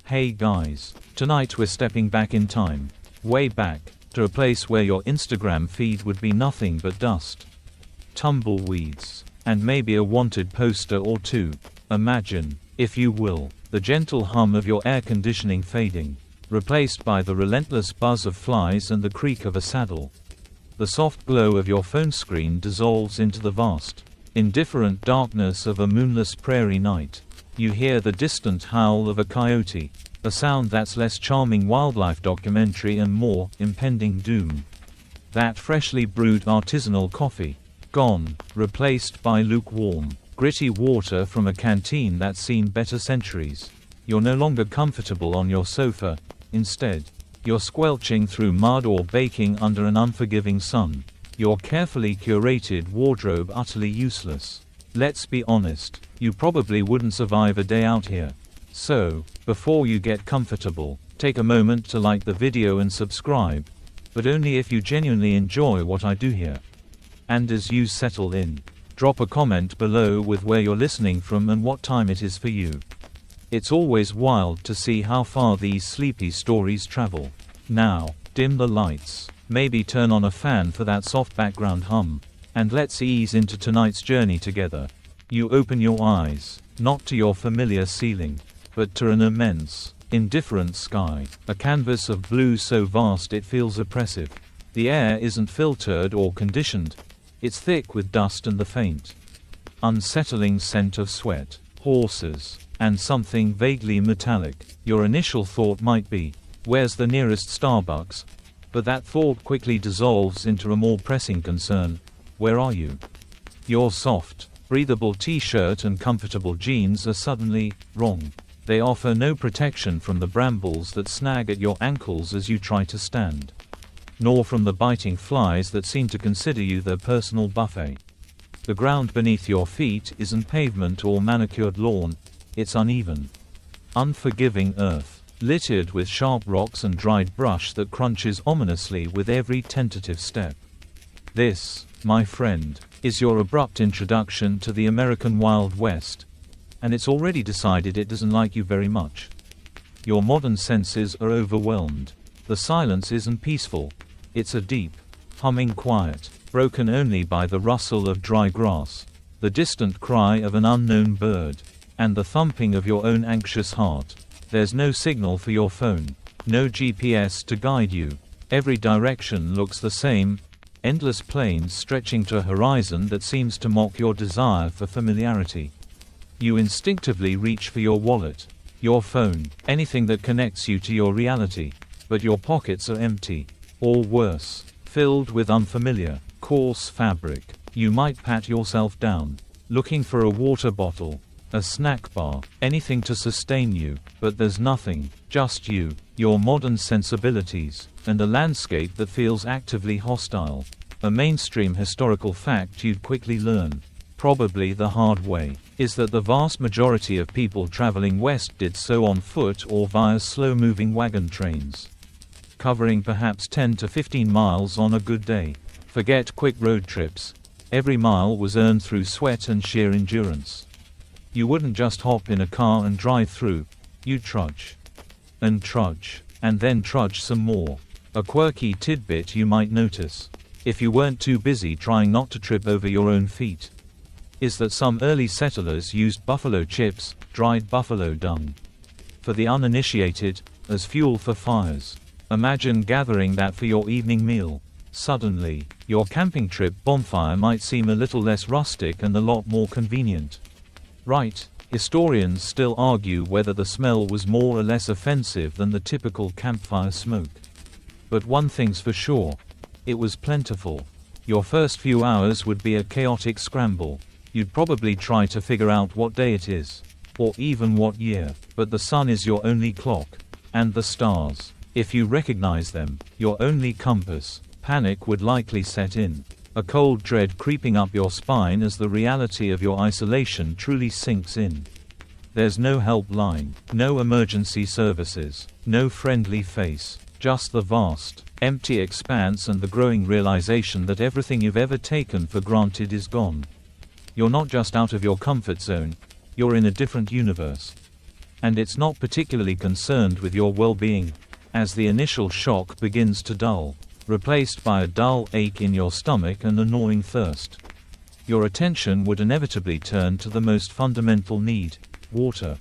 Hey guys, tonight we're stepping back in time. Way back, to a place where your Instagram feed would be nothing but dust, tumbleweeds, and maybe a wanted poster or two. Imagine, if you will, the gentle hum of your air conditioning fading, replaced by the relentless buzz of flies and the creak of a saddle. The soft glow of your phone screen dissolves into the vast, indifferent darkness of a moonless prairie night. You hear the distant howl of a coyote, a sound that's less charming wildlife documentary and more impending doom. That freshly brewed artisanal coffee, gone, replaced by lukewarm, gritty water from a canteen that's seen better centuries. You're no longer comfortable on your sofa. Instead, you're squelching through mud or baking under an unforgiving sun. Your carefully curated wardrobe utterly useless. Let's be honest, you probably wouldn't survive a day out here. So, before you get comfortable, take a moment to like the video and subscribe, but only if you genuinely enjoy what I do here. And as you settle in, drop a comment below with where you're listening from and what time it is for you. It's always wild to see how far these sleepy stories travel. Now, dim the lights, maybe turn on a fan for that soft background hum, and let's ease into tonight's journey together. You open your eyes, not to your familiar ceiling, but to an immense, indifferent sky, a canvas of blue so vast it feels oppressive. The air isn't filtered or conditioned, it's thick with dust and the faint, unsettling scent of sweat, horses, and something vaguely metallic. Your initial thought might be, where's the nearest Starbucks? But that thought quickly dissolves into a more pressing concern. Where are you? Your soft, breathable t-shirt and comfortable jeans are suddenly wrong. They offer no protection from the brambles that snag at your ankles as you try to stand, nor from the biting flies that seem to consider you their personal buffet. The ground beneath your feet isn't pavement or manicured lawn, it's uneven, unforgiving earth, littered with sharp rocks and dried brush that crunches ominously with every tentative step. This, my friend, is your abrupt introduction to the American Wild West, and it's already decided it doesn't like you very much. Your modern senses are overwhelmed. The silence isn't peaceful, it's a deep, humming quiet, broken only by the rustle of dry grass, the distant cry of an unknown bird, and the thumping of your own anxious heart. There's no signal for your phone, no GPS to guide you. Every direction looks the same, endless plains stretching to a horizon that seems to mock your desire for familiarity. You instinctively reach for your wallet, your phone, anything that connects you to your reality, but your pockets are empty, or worse, filled with unfamiliar, coarse fabric. You might pat yourself down, looking for a water bottle, a snack bar, anything to sustain you, but there's nothing, just you, your modern sensibilities, and a landscape that feels actively hostile. A mainstream historical fact you'd quickly learn, probably the hard way, is that the vast majority of people traveling west did so on foot or via slow-moving wagon trains, covering perhaps 10 to 15 miles on a good day. Forget quick road trips. Every mile was earned through sweat and sheer endurance. You wouldn't just hop in a car and drive through, you'd trudge, and then trudge some more. A quirky tidbit you might notice, if you weren't too busy trying not to trip over your own feet, is that some early settlers used buffalo chips, dried buffalo dung, for the uninitiated, as fuel for fires. Imagine gathering that for your evening meal. Suddenly, your camping trip bonfire might seem a little less rustic and a lot more convenient. Right, historians still argue whether the smell was more or less offensive than the typical campfire smoke. But one thing's for sure, it was plentiful. Your first few hours would be a chaotic scramble. You'd probably try to figure out what day it is, or even what year, but the sun is your only clock, and the stars, if you recognize them, your only compass. Panic would likely set in, a cold dread creeping up your spine as the reality of your isolation truly sinks in. There's no helpline, no emergency services, no friendly face, just the vast, empty expanse and the growing realization that everything you've ever taken for granted is gone. You're not just out of your comfort zone, you're in a different universe. And it's not particularly concerned with your well-being. As the initial shock begins to dull, replaced by a dull ache in your stomach and a gnawing thirst, your attention would inevitably turn to the most fundamental need: water.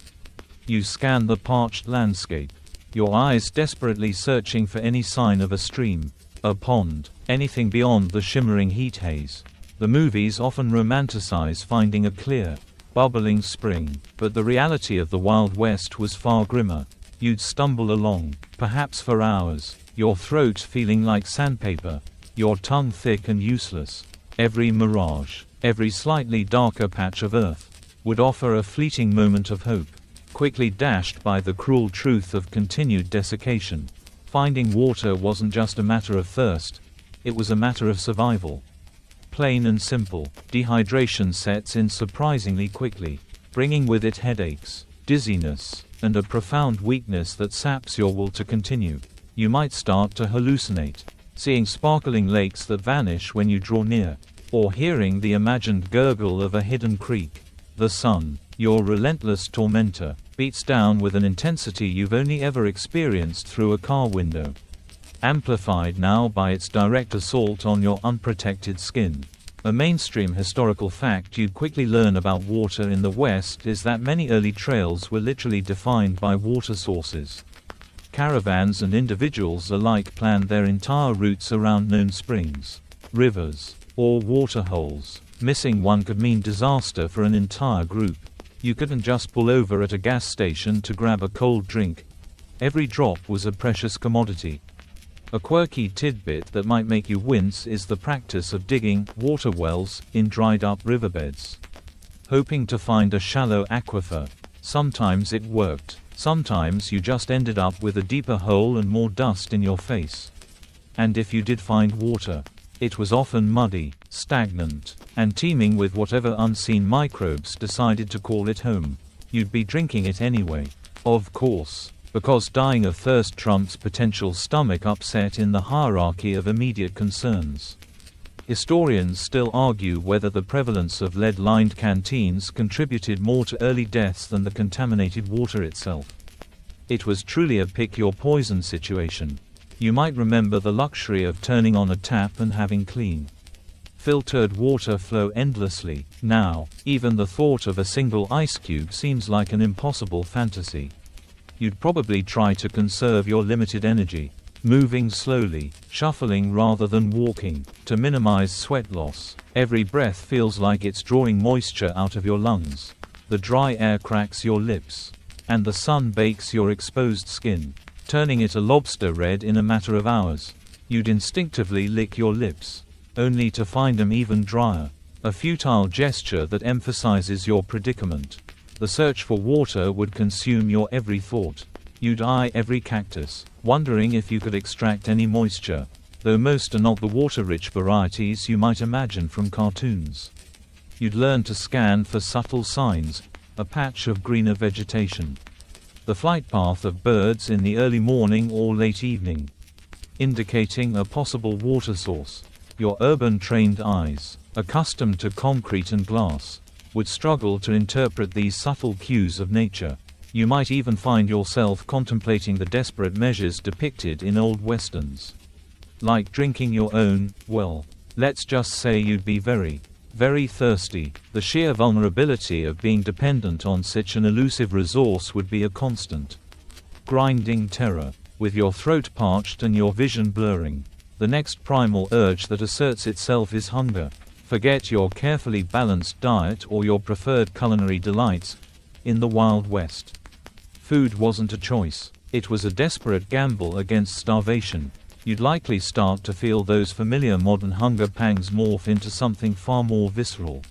You scan the parched landscape, your eyes desperately searching for any sign of a stream, a pond, anything beyond the shimmering heat haze. The movies often romanticize finding a clear, bubbling spring, but the reality of the Wild West was far grimmer. You'd stumble along, perhaps for hours, your throat feeling like sandpaper, your tongue thick and useless. Every mirage, every slightly darker patch of earth, would offer a fleeting moment of hope, quickly dashed by the cruel truth of continued desiccation. Finding water wasn't just a matter of thirst, it was a matter of survival. Plain and simple, dehydration sets in surprisingly quickly, bringing with it headaches, dizziness, and a profound weakness that saps your will to continue. You might start to hallucinate, seeing sparkling lakes that vanish when you draw near, or hearing the imagined gurgle of a hidden creek. The sun, your relentless tormentor, beats down with an intensity you've only ever experienced through a car window, amplified now by its direct assault on your unprotected skin. A mainstream historical fact you'd quickly learn about water in the West is that many early trails were literally defined by water sources. Caravans and individuals alike planned their entire routes around known springs, rivers, or waterholes. Missing one could mean disaster for an entire group. You couldn't just pull over at a gas station to grab a cold drink. Every drop was a precious commodity. A quirky tidbit that might make you wince is the practice of digging water wells in dried-up riverbeds, hoping to find a shallow aquifer. Sometimes it worked, sometimes you just ended up with a deeper hole and more dust in your face. And if you did find water, it was often muddy, stagnant, and teeming with whatever unseen microbes decided to call it home. You'd be drinking it anyway. Of course, because dying of thirst trumps potential stomach upset in the hierarchy of immediate concerns. Historians still argue whether the prevalence of lead-lined canteens contributed more to early deaths than the contaminated water itself. It was truly a pick-your-poison situation. You might remember the luxury of turning on a tap and having clean, filtered water flow endlessly. Now, even the thought of a single ice cube seems like an impossible fantasy. You'd probably try to conserve your limited energy, moving slowly, shuffling rather than walking, to minimize sweat loss. Every breath feels like it's drawing moisture out of your lungs. The dry air cracks your lips, and the sun bakes your exposed skin, turning it a lobster red in a matter of hours. You'd instinctively lick your lips, only to find them even drier. A futile gesture that emphasizes your predicament. The search for water would consume your every thought. You'd eye every cactus, wondering if you could extract any moisture, though most are not the water-rich varieties you might imagine from cartoons. You'd learn to scan for subtle signs, a patch of greener vegetation, the flight path of birds in the early morning or late evening, indicating a possible water source. Your urban-trained eyes, accustomed to concrete and glass, would struggle to interpret these subtle cues of nature. You might even find yourself contemplating the desperate measures depicted in old westerns, like drinking your own, well, let's just say you'd be very, very thirsty. The sheer vulnerability of being dependent on such an elusive resource would be a constant, grinding terror. With your throat parched and your vision blurring, the next primal urge that asserts itself is hunger. Forget your carefully balanced diet or your preferred culinary delights. In the Wild West, food wasn't a choice, it was a desperate gamble against starvation. You'd likely start to feel those familiar modern hunger pangs morph into something far more visceral.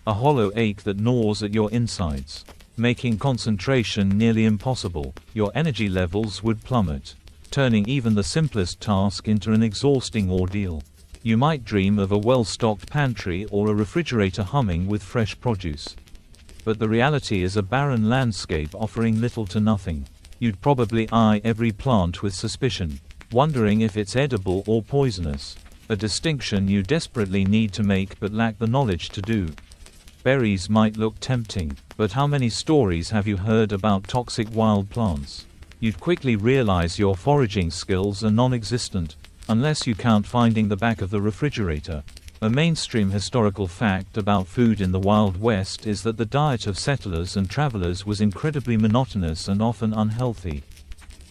A hollow ache that gnaws at your insides, making concentration nearly impossible. Your energy levels would plummet, turning even the simplest task into an exhausting ordeal. You might dream of a well-stocked pantry or a refrigerator humming with fresh produce. But the reality is a barren landscape offering little to nothing. You'd probably eye every plant with suspicion, wondering if it's edible or poisonous, a distinction you desperately need to make but lack the knowledge to do. Berries might look tempting, but how many stories have you heard about toxic wild plants? You'd quickly realize your foraging skills are non-existent, unless you count finding the back of the refrigerator. A mainstream historical fact about food in the Wild West is that the diet of settlers and travelers was incredibly monotonous and often unhealthy.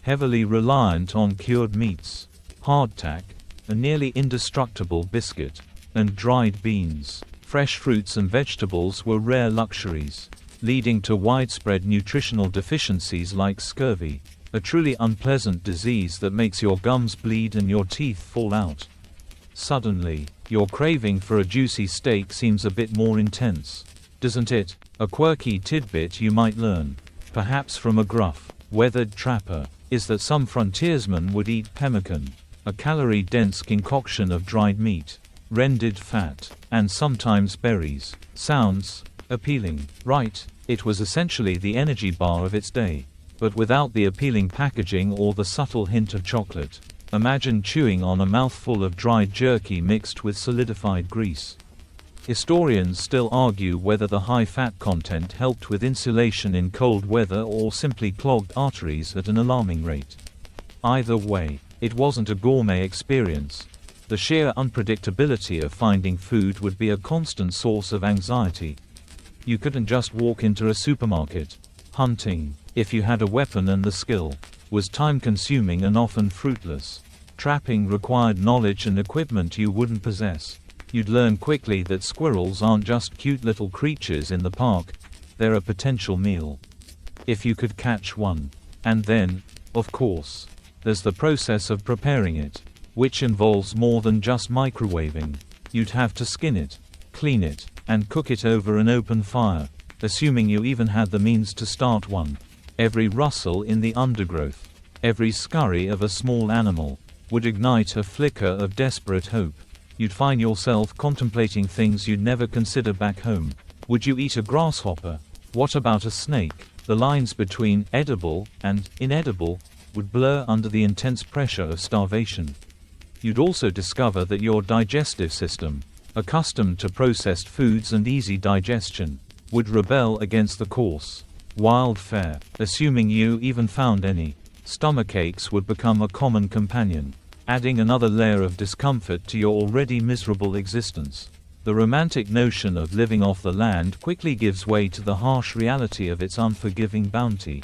Heavily reliant on cured meats, hardtack, a nearly indestructible biscuit, and dried beans. Fresh fruits and vegetables were rare luxuries, leading to widespread nutritional deficiencies like scurvy, a truly unpleasant disease that makes your gums bleed and your teeth fall out. Suddenly, your craving for a juicy steak seems a bit more intense, doesn't it? A quirky tidbit you might learn, perhaps from a gruff, weathered trapper, is that some frontiersmen would eat pemmican, a calorie-dense concoction of dried meat, rendered fat, and sometimes berries. Sounds appealing, right? It was essentially the energy bar of its day, but without the appealing packaging or the subtle hint of chocolate. Imagine chewing on a mouthful of dried jerky mixed with solidified grease. Historians still argue whether the high fat content helped with insulation in cold weather or simply clogged arteries at an alarming rate. Either way, it wasn't a gourmet experience. The sheer unpredictability of finding food would be a constant source of anxiety. You couldn't just walk into a supermarket. Hunting, if you had a weapon and the skill, was time-consuming and often fruitless. Trapping required knowledge and equipment you wouldn't possess. You'd learn quickly that squirrels aren't just cute little creatures in the park, they're a potential meal. If you could catch one. And then, of course, there's the process of preparing it, which involves more than just microwaving. You'd have to skin it, clean it, and cook it over an open fire, assuming you even had the means to start one. Every rustle in the undergrowth, every scurry of a small animal, would ignite a flicker of desperate hope. You'd find yourself contemplating things you'd never consider back home. Would you eat a grasshopper? What about a snake? The lines between edible and inedible would blur under the intense pressure of starvation. You'd also discover that your digestive system, accustomed to processed foods and easy digestion, would rebel against the coarse, wild fare, assuming you even found any. Stomachaches would become a common companion, adding another layer of discomfort to your already miserable existence. The romantic notion of living off the land quickly gives way to the harsh reality of its unforgiving bounty.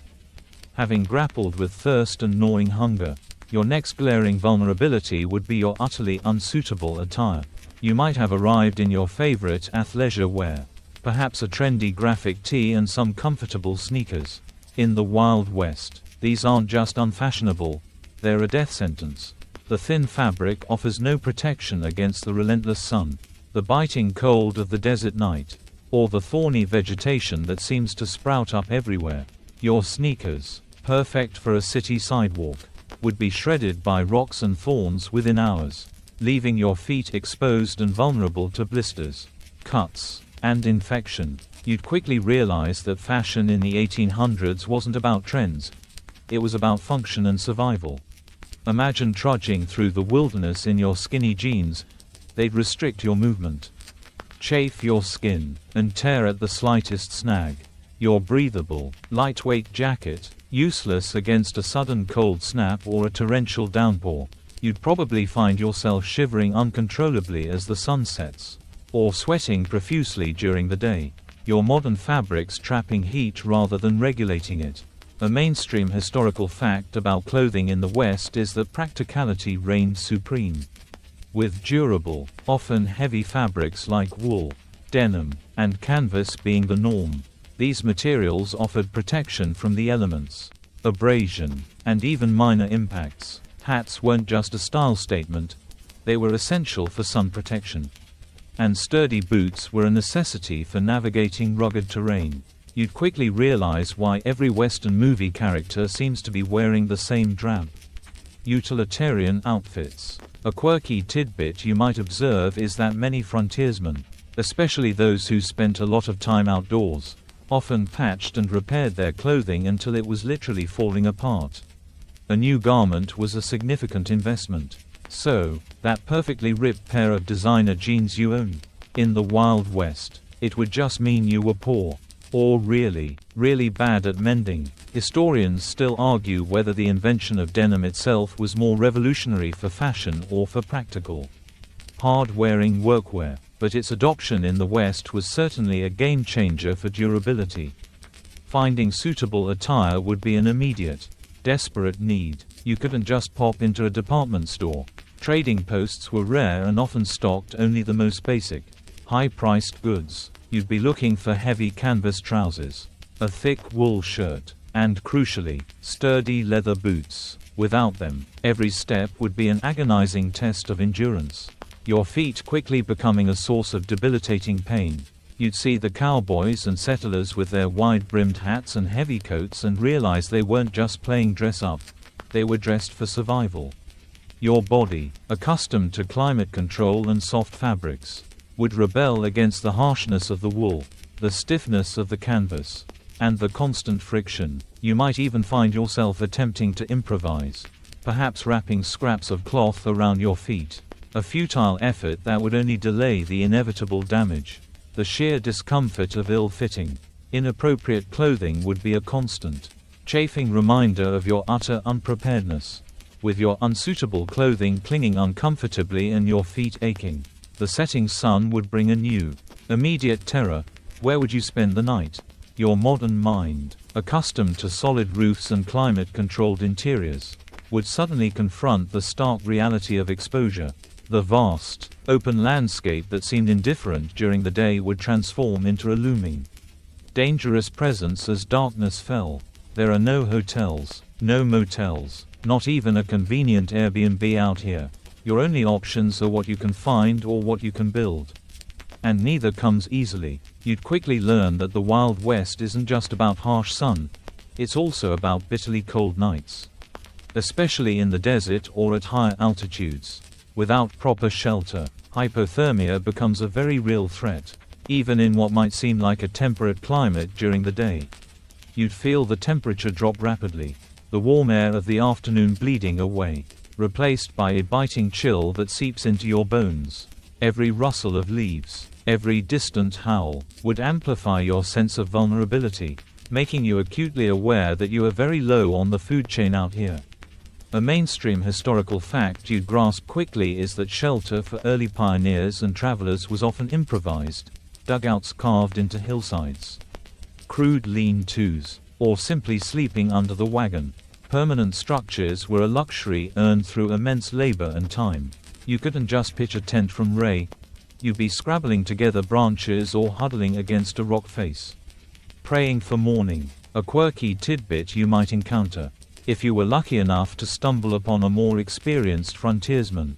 Having grappled with thirst and gnawing hunger, your next glaring vulnerability would be your utterly unsuitable attire. You might have arrived in your favorite athleisure wear, perhaps a trendy graphic tee and some comfortable sneakers. In the Wild West, these aren't just unfashionable, they're a death sentence. The thin fabric offers no protection against the relentless sun, the biting cold of the desert night, or the thorny vegetation that seems to sprout up everywhere. Your sneakers, perfect for a city sidewalk, would be shredded by rocks and thorns within hours, leaving your feet exposed and vulnerable to blisters, cuts, and infection. You'd quickly realize that fashion in the 1800s wasn't about trends, it was about function and survival. Imagine trudging through the wilderness in your skinny jeans. They'd restrict your movement, chafe your skin, and tear at the slightest snag. Your breathable, lightweight jacket, useless against a sudden cold snap or a torrential downpour. You'd probably find yourself shivering uncontrollably as the sun sets, or sweating profusely during the day. Your modern fabrics trapping heat rather than regulating it. A mainstream historical fact about clothing in the West is that practicality reigned supreme. With durable, often heavy fabrics like wool, denim, and canvas being the norm, these materials offered protection from the elements, abrasion, and even minor impacts. Hats weren't just a style statement, they were essential for sun protection. And sturdy boots were a necessity for navigating rugged terrain. You'd quickly realize why every Western movie character seems to be wearing the same drab, utilitarian outfits. A quirky tidbit you might observe is that many frontiersmen, especially those who spent a lot of time outdoors, often patched and repaired their clothing until it was literally falling apart. A new garment was a significant investment. So, that perfectly ripped pair of designer jeans you own. In the Wild West, It would just mean you were poor. Or really, really bad at mending. Historians still argue whether the invention of denim itself was more revolutionary for fashion or for practical, hard-wearing workwear, but its adoption in the West was certainly a game-changer for durability. Finding suitable attire would be an immediate, desperate need. You couldn't just pop into a department store. Trading posts were rare and often stocked only the most basic, high-priced goods. You'd be looking for heavy canvas trousers, a thick wool shirt, and crucially, sturdy leather boots. Without them, every step would be an agonizing test of endurance, your feet quickly becoming a source of debilitating pain. You'd see the cowboys and settlers with their wide-brimmed hats and heavy coats and realize they weren't just playing dress-up, they were dressed for survival. Your body, accustomed to climate control and soft fabrics, would rebel against the harshness of the wool, the stiffness of the canvas, and the constant friction. You might even find yourself attempting to improvise, perhaps wrapping scraps of cloth around your feet, a futile effort that would only delay the inevitable damage. The sheer discomfort of ill-fitting, inappropriate clothing would be a constant, chafing reminder of your utter unpreparedness, with your unsuitable clothing clinging uncomfortably and your feet aching. The setting sun would bring a new, immediate terror. Where would you spend the night? Your modern mind, accustomed to solid roofs and climate-controlled interiors, would suddenly confront the stark reality of exposure. The vast, open landscape that seemed indifferent during the day would transform into a looming, dangerous presence as darkness fell. There are no hotels, no motels, not even a convenient Airbnb out here. Your only options are what you can find or what you can build. And neither comes easily. You'd quickly learn that the Wild West isn't just about harsh sun, it's also about bitterly cold nights. Especially in the desert or at higher altitudes. Without proper shelter, hypothermia becomes a very real threat, even in what might seem like a temperate climate during the day. You'd feel the temperature drop rapidly, the warm air of the afternoon bleeding away, replaced by a biting chill that seeps into your bones. Every rustle of leaves, every distant howl, would amplify your sense of vulnerability, making you acutely aware that you are very low on the food chain out here. A mainstream historical fact you'd grasp quickly is that shelter for early pioneers and travelers was often improvised, dugouts carved into hillsides, crude lean-tos, or simply sleeping under the wagon. Permanent structures were a luxury earned through immense labor and time. You couldn't just pitch a tent from Ray. You'd be scrabbling together branches or huddling against a rock face, praying for morning. A quirky tidbit you might encounter, if you were lucky enough to stumble upon a more experienced frontiersman,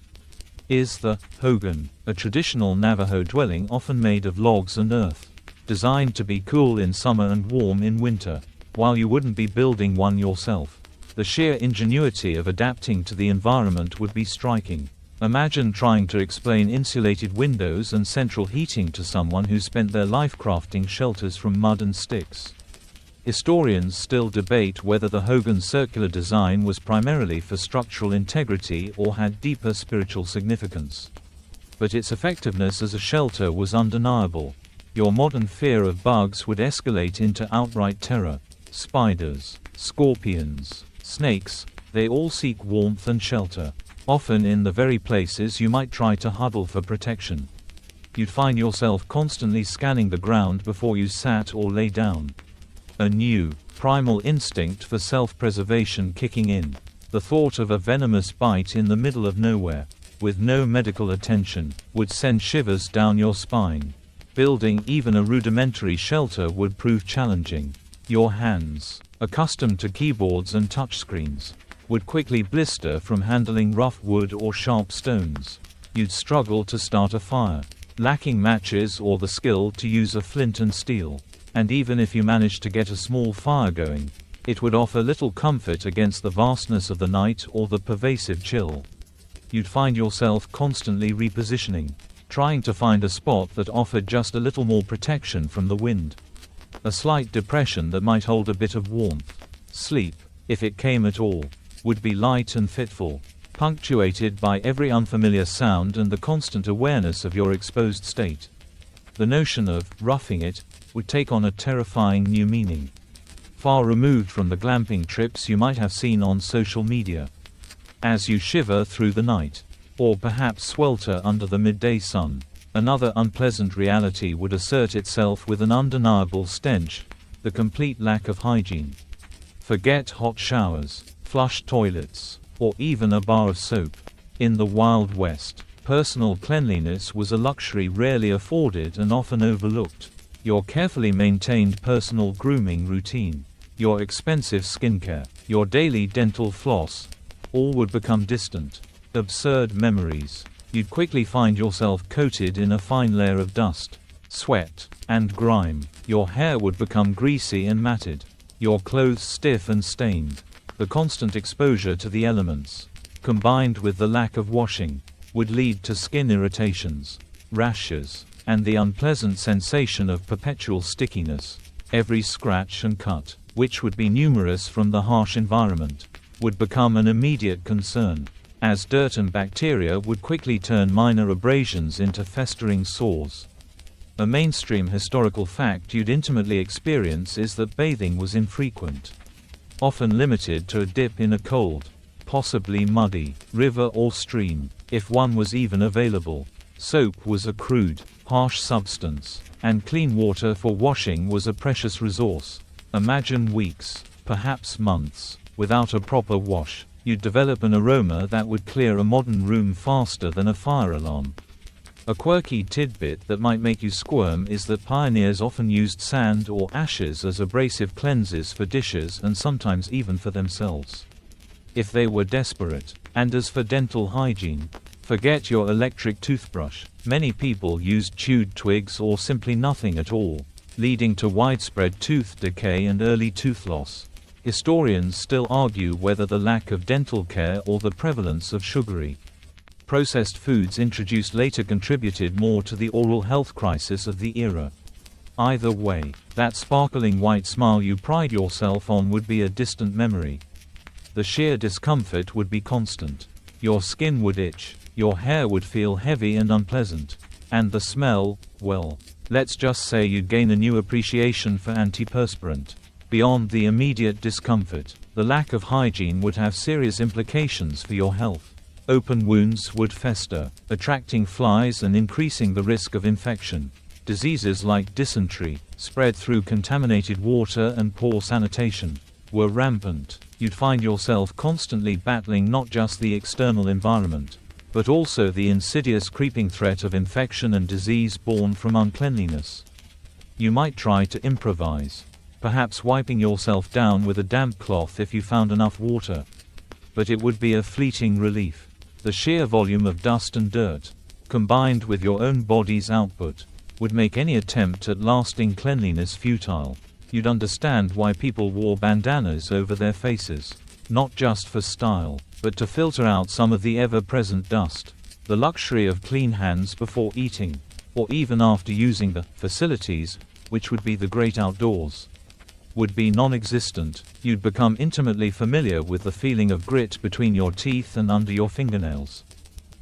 is the hogan, a traditional Navajo dwelling often made of logs and earth, designed to be cool in summer and warm in winter. While you wouldn't be building one yourself, the sheer ingenuity of adapting to the environment would be striking. Imagine trying to explain insulated windows and central heating to someone who spent their life crafting shelters from mud and sticks. Historians still debate whether the hogan's circular design was primarily for structural integrity or had deeper spiritual significance. But its effectiveness as a shelter was undeniable. Your modern fear of bugs would escalate into outright terror. Spiders, scorpions, snakes, they all seek warmth and shelter, often in the very places you might try to huddle for protection. You'd find yourself constantly scanning the ground before you sat or lay down. A new, primal instinct for self-preservation kicking in. The thought of a venomous bite in the middle of nowhere, with no medical attention, would send shivers down your spine. Building even a rudimentary shelter would prove challenging. Your hands, accustomed to keyboards and touchscreens, would quickly blister from handling rough wood or sharp stones. You'd struggle to start a fire, lacking matches or the skill to use a flint and steel. And even if you managed to get a small fire going, it would offer little comfort against the vastness of the night or the pervasive chill. You'd find yourself constantly repositioning, trying to find a spot that offered just a little more protection from the wind. A slight depression that might hold a bit of warmth. Sleep, if it came at all, would be light and fitful, punctuated by every unfamiliar sound and the constant awareness of your exposed state. The notion of roughing it would take on a terrifying new meaning, far removed from the glamping trips you might have seen on social media. As you shiver through the night, or perhaps swelter under the midday sun, another unpleasant reality would assert itself with an undeniable stench: the complete lack of hygiene. Forget hot showers, flush toilets, or even a bar of soap. In the Wild West, personal cleanliness was a luxury rarely afforded and often overlooked. Your carefully maintained personal grooming routine, your expensive skincare, your daily dental floss, all would become distant, absurd memories. You'd quickly find yourself coated in a fine layer of dust, sweat, and grime. Your hair would become greasy and matted, your clothes stiff and stained. The constant exposure to the elements, combined with the lack of washing, would lead to skin irritations, rashes, and the unpleasant sensation of perpetual stickiness. Every scratch and cut, which would be numerous from the harsh environment, would become an immediate concern, as dirt and bacteria would quickly turn minor abrasions into festering sores. A mainstream historical fact you'd intimately experience is that bathing was infrequent, often limited to a dip in a cold, possibly muddy, river or stream, if one was even available. Soap was a crude, harsh substance, and clean water for washing was a precious resource. Imagine weeks, perhaps months, without a proper wash. You'd develop an aroma that would clear a modern room faster than a fire alarm. A quirky tidbit that might make you squirm is that pioneers often used sand or ashes as abrasive cleansers for dishes and sometimes even for themselves, if they were desperate. And as for dental hygiene, forget your electric toothbrush. Many people used chewed twigs or simply nothing at all, leading to widespread tooth decay and early tooth loss. Historians still argue whether the lack of dental care or the prevalence of sugary, processed foods introduced later contributed more to the oral health crisis of the era. Either way, that sparkling white smile you pride yourself on would be a distant memory. The sheer discomfort would be constant. Your skin would itch, your hair would feel heavy and unpleasant, and the smell, well, let's just say you'd gain a new appreciation for antiperspirant. Beyond the immediate discomfort, the lack of hygiene would have serious implications for your health. Open wounds would fester, attracting flies and increasing the risk of infection. Diseases like dysentery, spread through contaminated water and poor sanitation, were rampant. You'd find yourself constantly battling not just the external environment, but also the insidious creeping threat of infection and disease born from uncleanliness. You might try to improvise, perhaps wiping yourself down with a damp cloth if you found enough water. But it would be a fleeting relief. The sheer volume of dust and dirt, combined with your own body's output, would make any attempt at lasting cleanliness futile. You'd understand why people wore bandanas over their faces, not just for style, but to filter out some of the ever-present dust. The luxury of clean hands before eating, or even after using the facilities, which would be the great outdoors, would be non-existent. You'd become intimately familiar with the feeling of grit between your teeth and under your fingernails.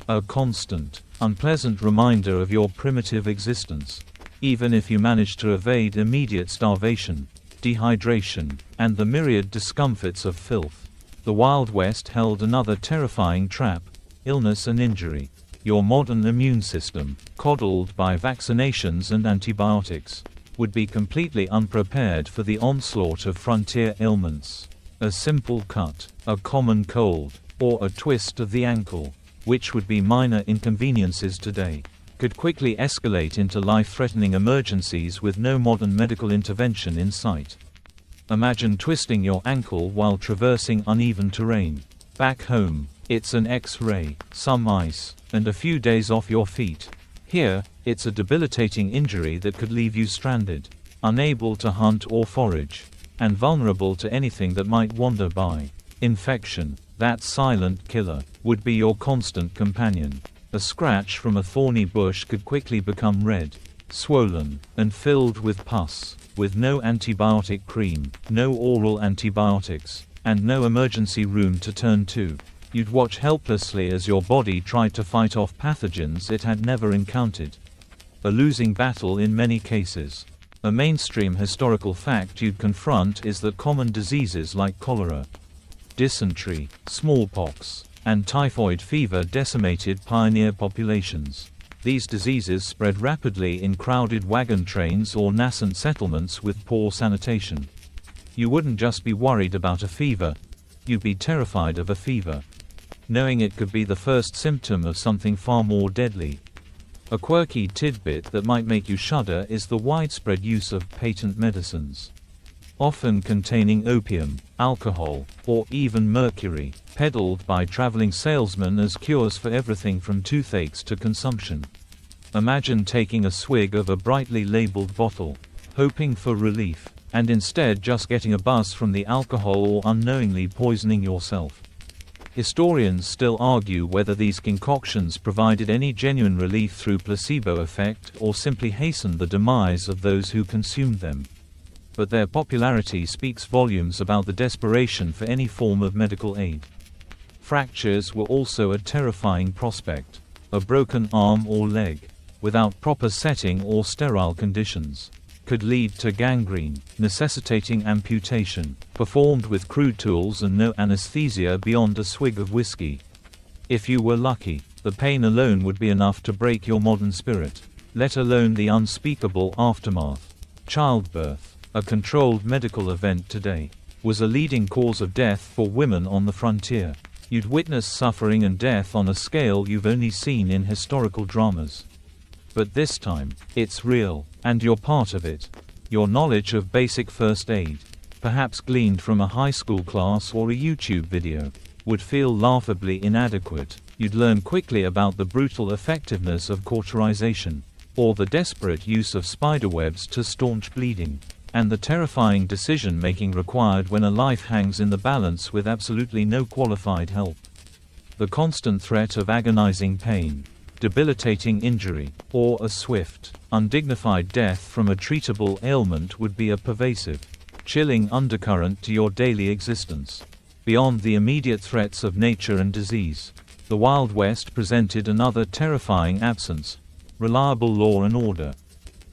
A constant, unpleasant reminder of your primitive existence. Even if you managed to evade immediate starvation, dehydration, and the myriad discomforts of filth, the Wild West held another terrifying trap: illness and injury. Your modern immune system, coddled by vaccinations and antibiotics, would be completely unprepared for the onslaught of frontier ailments. A simple cut, a common cold, or a twist of the ankle, which would be minor inconveniences today, could quickly escalate into life-threatening emergencies with no modern medical intervention in sight. Imagine twisting your ankle while traversing uneven terrain. Back home, it's an X-ray, some ice, and a few days off your feet. Here, it's a debilitating injury that could leave you stranded, unable to hunt or forage, and vulnerable to anything that might wander by. Infection, that silent killer, would be your constant companion. A scratch from a thorny bush could quickly become red, swollen, and filled with pus, with no antibiotic cream, no oral antibiotics, and no emergency room to turn to. You'd watch helplessly as your body tried to fight off pathogens it had never encountered. a losing battle in many cases. A mainstream historical fact you'd confront is that common diseases like cholera, dysentery, smallpox, and typhoid fever decimated pioneer populations. These diseases spread rapidly in crowded wagon trains or nascent settlements with poor sanitation. You wouldn't just be worried about a fever, you'd be terrified of a fever, knowing it could be the first symptom of something far more deadly. A quirky tidbit that might make you shudder is the widespread use of patent medicines, often containing opium, alcohol, or even mercury, peddled by traveling salesmen as cures for everything from toothaches to consumption. Imagine taking a swig of a brightly labeled bottle, hoping for relief, and instead just getting a buzz from the alcohol or unknowingly poisoning yourself. Historians still argue whether these concoctions provided any genuine relief through placebo effect or simply hastened the demise of those who consumed them. But their popularity speaks volumes about the desperation for any form of medical aid. Fractures were also a terrifying prospect. A broken arm or leg, without proper setting or sterile conditions, could lead to gangrene, necessitating amputation, performed with crude tools and no anesthesia beyond a swig of whiskey. If you were lucky, the pain alone would be enough to break your modern spirit, let alone the unspeakable aftermath. Childbirth, a controlled medical event today, was a leading cause of death for women on the frontier. You'd witness suffering and death on a scale you've only seen in historical dramas. But this time, it's real, and you're part of it. Your knowledge of basic first aid, perhaps gleaned from a high school class or a YouTube video, would feel laughably inadequate. You'd learn quickly about the brutal effectiveness of cauterization, or the desperate use of spiderwebs to staunch bleeding, and the terrifying decision-making required when a life hangs in the balance with absolutely no qualified help. The constant threat of agonizing pain, debilitating injury, or a swift, undignified death from a treatable ailment would be a pervasive, chilling undercurrent to your daily existence. Beyond the immediate threats of nature and disease, the Wild West presented another terrifying absence: reliable law and order.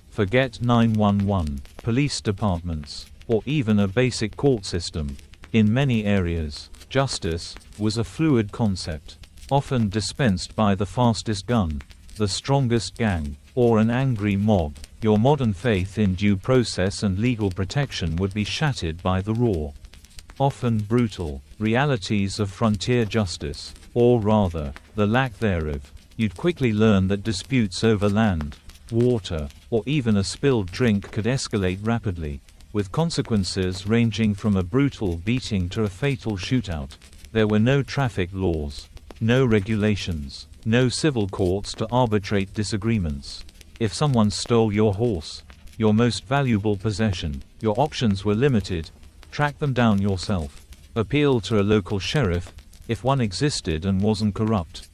Forget 911, police departments, or even a basic court system. In many areas, justice was a fluid concept, often dispensed by the fastest gun, the strongest gang, or an angry mob. Your modern faith in due process and legal protection would be shattered by the raw, often brutal, realities of frontier justice, or rather, the lack thereof. You'd quickly learn that disputes over land, water, or even a spilled drink could escalate rapidly, with consequences ranging from a brutal beating to a fatal shootout. There were no traffic laws, no regulations, no civil courts to arbitrate disagreements. If someone stole your horse, your most valuable possession, your options were limited: track them down yourself, appeal to a local sheriff, if one existed and wasn't corrupt,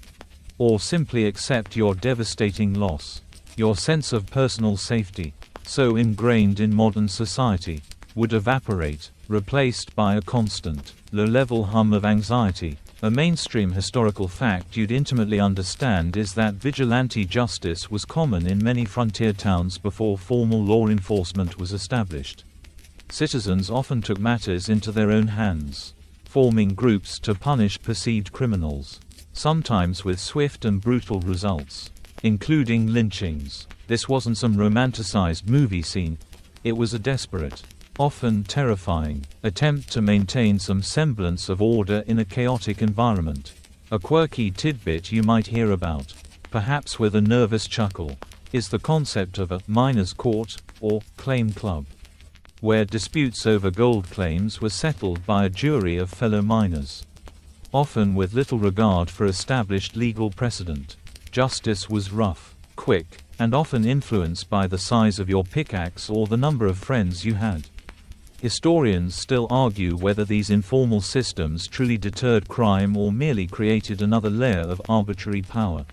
or simply accept your devastating loss. Your sense of personal safety, so ingrained in modern society, would evaporate, replaced by a constant, low-level hum of anxiety. A mainstream historical fact you'd intimately understand is that vigilante justice was common in many frontier towns before formal law enforcement was established. Citizens often took matters into their own hands, forming groups to punish perceived criminals, sometimes with swift and brutal results, including lynchings. This wasn't some romanticized movie scene, it was a desperate, often terrifying, attempt to maintain some semblance of order in a chaotic environment. A quirky tidbit you might hear about, perhaps with a nervous chuckle, is the concept of a miner's court, or claim club, where disputes over gold claims were settled by a jury of fellow miners, often with little regard for established legal precedent. Justice was rough, quick, and often influenced by the size of your pickaxe or the number of friends you had. Historians still argue whether these informal systems truly deterred crime or merely created another layer of arbitrary power.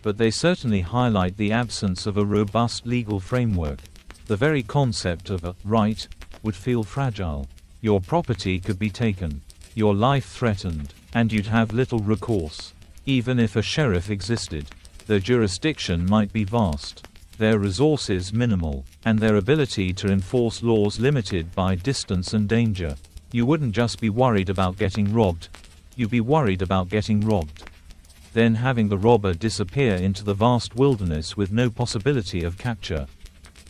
But they certainly highlight the absence of a robust legal framework. The very concept of a right would feel fragile. Your property could be taken, your life threatened, and you'd have little recourse. Even if a sheriff existed, their jurisdiction might be vast. their resources minimal, and their ability to enforce laws limited by distance and danger. You wouldn't just be worried about getting robbed, you'd be worried about getting robbed. Then having the robber disappear into the vast wilderness with no possibility of capture.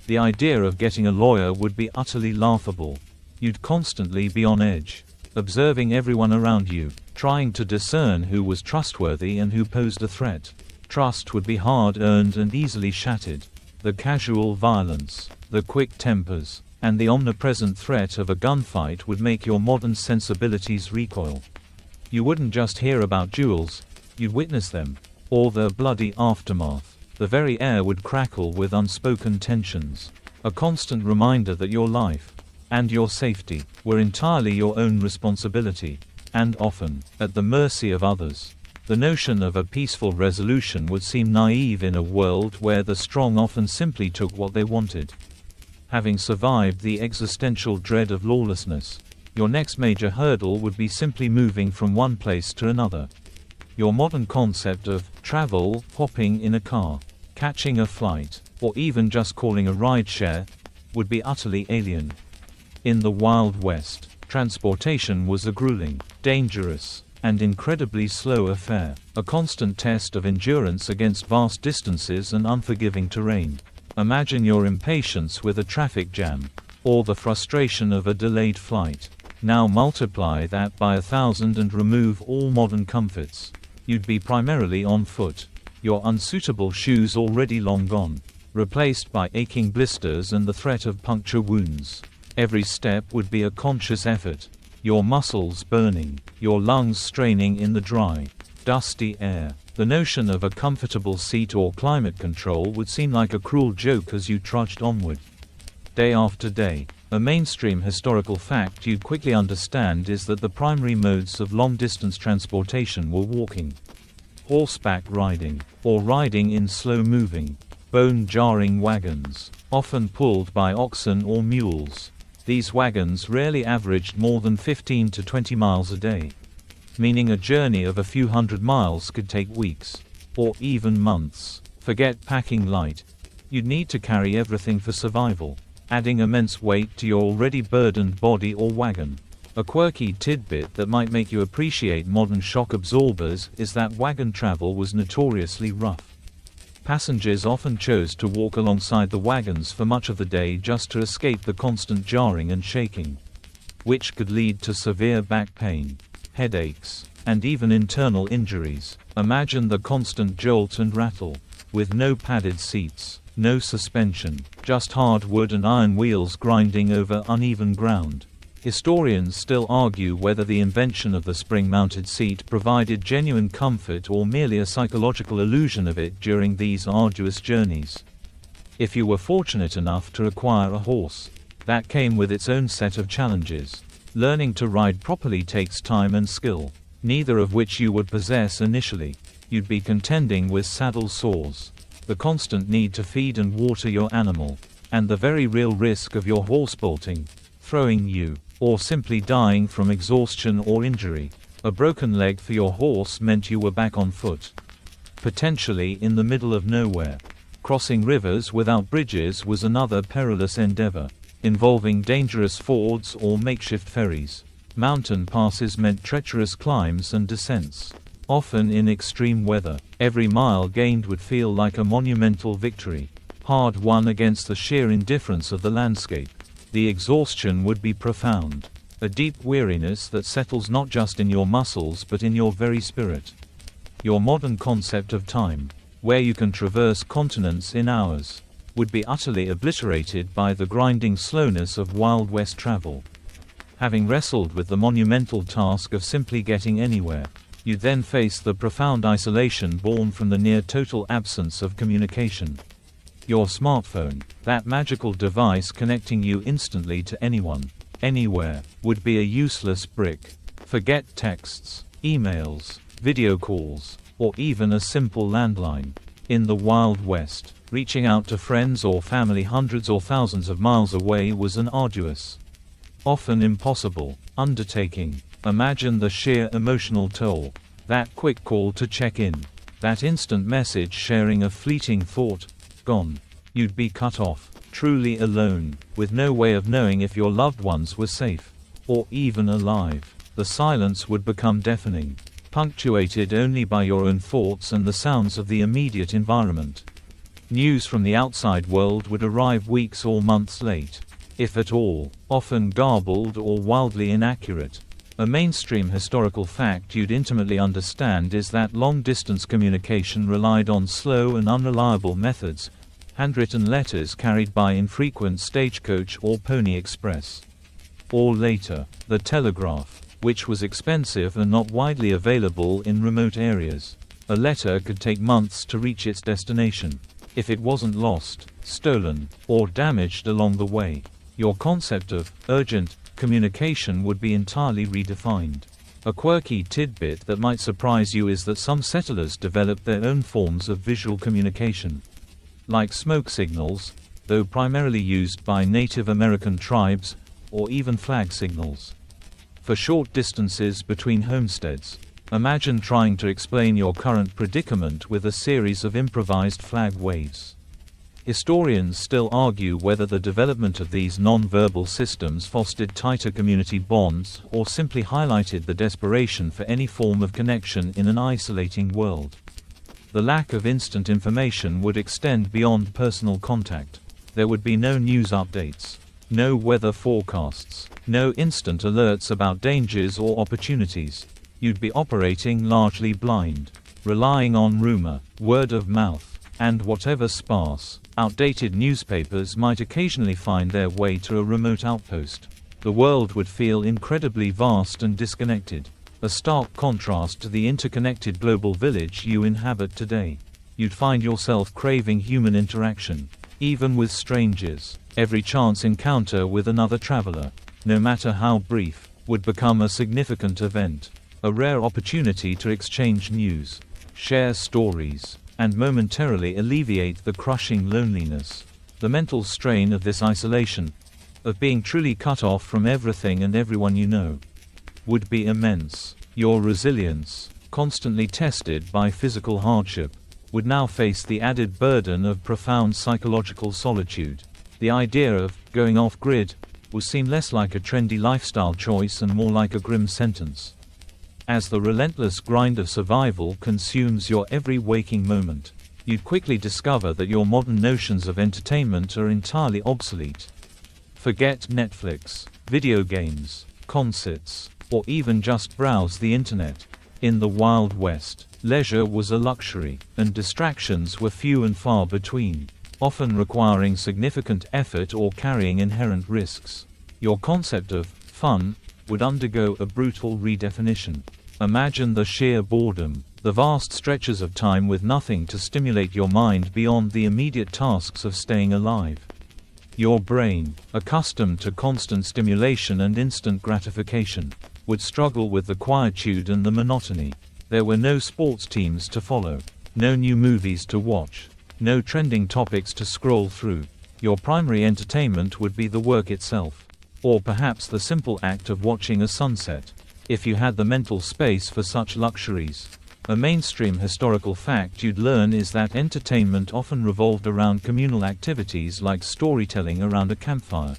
The idea of getting a lawyer would be utterly laughable. You'd constantly be on edge, observing everyone around you, trying to discern who was trustworthy and who posed a threat. Trust would be hard-earned and easily shattered. The casual violence, the quick tempers, and the omnipresent threat of a gunfight would make your modern sensibilities recoil. You wouldn't just hear about duels, you'd witness them, or their bloody aftermath. The very air would crackle with unspoken tensions, a constant reminder that your life and your safety were entirely your own responsibility, and often at the mercy of others. The notion of a peaceful resolution would seem naive in a world where the strong often simply took what they wanted. Having survived the existential dread of lawlessness, your next major hurdle would be simply moving from one place to another. Your modern concept of travel, hopping in a car, catching a flight, or even just calling a rideshare, would be utterly alien. In the Wild West, transportation was a grueling, dangerous, and incredibly slow affair, a constant test of endurance against vast distances and unforgiving terrain. Imagine your impatience with a traffic jam, or the frustration of a delayed flight. Now multiply that by 1,000 and remove all modern comforts. You'd be primarily on foot, your unsuitable shoes already long gone, replaced by aching blisters and the threat of puncture wounds. Every step would be a conscious effort, your muscles burning, your lungs straining in the dry, dusty air. The notion of a comfortable seat or climate control would seem like a cruel joke as you trudged onward. Day after day, a mainstream historical fact you'd quickly understand is that the primary modes of long-distance transportation were walking, horseback riding, or riding in slow-moving, bone-jarring wagons, often pulled by oxen or mules. These wagons rarely averaged more than 15 to 20 miles a day, meaning a journey of a few hundred miles could take weeks, or even months. Forget packing light. You'd need to carry everything for survival, adding immense weight to your already burdened body or wagon. A quirky tidbit that might make you appreciate modern shock absorbers is that wagon travel was notoriously rough. Passengers often chose to walk alongside the wagons for much of the day just to escape the constant jarring and shaking, which could lead to severe back pain, headaches, and even internal injuries. Imagine the constant jolt and rattle, with no padded seats, no suspension, just hard wood and iron wheels grinding over uneven ground. Historians still argue whether the invention of the spring-mounted seat provided genuine comfort or merely a psychological illusion of it during these arduous journeys. If you were fortunate enough to acquire a horse, that came with its own set of challenges. Learning to ride properly takes time and skill, neither of which you would possess initially. You'd be contending with saddle sores, the constant need to feed and water your animal, and the very real risk of your horse bolting, throwing you, or simply dying from exhaustion or injury. A broken leg for your horse meant you were back on foot, potentially in the middle of nowhere. Crossing rivers without bridges was another perilous endeavor, involving dangerous fords or makeshift ferries. Mountain passes meant treacherous climbs and descents, often in extreme weather. Every mile gained would feel like a monumental victory, hard won against the sheer indifference of the landscape. The exhaustion would be profound, a deep weariness that settles not just in your muscles but in your very spirit. Your modern concept of time, where you can traverse continents in hours, would be utterly obliterated by the grinding slowness of Wild West travel. Having wrestled with the monumental task of simply getting anywhere, you then face the profound isolation born from the near-total absence of communication. Your smartphone, that magical device connecting you instantly to anyone, anywhere, would be a useless brick. Forget texts, emails, video calls, or even a simple landline. In the Wild West, reaching out to friends or family hundreds or thousands of miles away was an arduous, often impossible, undertaking. Imagine the sheer emotional toll. That quick call to check in, that instant message sharing a fleeting thought, gone. You'd be cut off, truly alone, with no way of knowing if your loved ones were safe, or even alive. The silence would become deafening, punctuated only by your own thoughts and the sounds of the immediate environment. News from the outside world would arrive weeks or months late, if at all, often garbled or wildly inaccurate. A mainstream historical fact you'd intimately understand is that long-distance communication relied on slow and unreliable methods, handwritten letters carried by infrequent stagecoach or pony express. Or later, the telegraph, which was expensive and not widely available in remote areas. A letter could take months to reach its destination. If it wasn't lost, stolen, or damaged along the way, your concept of urgent communication would be entirely redefined. A quirky tidbit that might surprise you is that some settlers developed their own forms of visual communication. Like smoke signals, though primarily used by Native American tribes, or even flag signals. For short distances between homesteads. Imagine trying to explain your current predicament with a series of improvised flag waves. Historians still argue whether the development of these non-verbal systems fostered tighter community bonds or simply highlighted the desperation for any form of connection in an isolating world. The lack of instant information would extend beyond personal contact. There would be no news updates, no weather forecasts, no instant alerts about dangers or opportunities. You'd be operating largely blind, relying on rumor, word of mouth, and whatever sparse, outdated newspapers might occasionally find their way to a remote outpost. The world would feel incredibly vast and disconnected, a stark contrast to the interconnected global village you inhabit today. You'd find yourself craving human interaction, even with strangers. Every chance encounter with another traveler, no matter how brief, would become a significant event, a rare opportunity to exchange news, share stories, and momentarily alleviate the crushing loneliness. The mental strain of this isolation, of being truly cut off from everything and everyone you know, would be immense. Your resilience, constantly tested by physical hardship, would now face the added burden of profound psychological solitude. The idea of going off-grid would seem less like a trendy lifestyle choice and more like a grim sentence. As the relentless grind of survival consumes your every waking moment, you'd quickly discover that your modern notions of entertainment are entirely obsolete. Forget Netflix, video games, concerts, or even just browse the internet. In the Wild West, leisure was a luxury, and distractions were few and far between, often requiring significant effort or carrying inherent risks. Your concept of fun would undergo a brutal redefinition. Imagine the sheer boredom, the vast stretches of time with nothing to stimulate your mind beyond the immediate tasks of staying alive. Your brain, accustomed to constant stimulation and instant gratification, would struggle with the quietude and the monotony. There were no sports teams to follow, no new movies to watch, no trending topics to scroll through. Your primary entertainment would be the work itself, or perhaps the simple act of watching a sunset, if you had the mental space for such luxuries. A mainstream historical fact you'd learn is that entertainment often revolved around communal activities like storytelling around a campfire,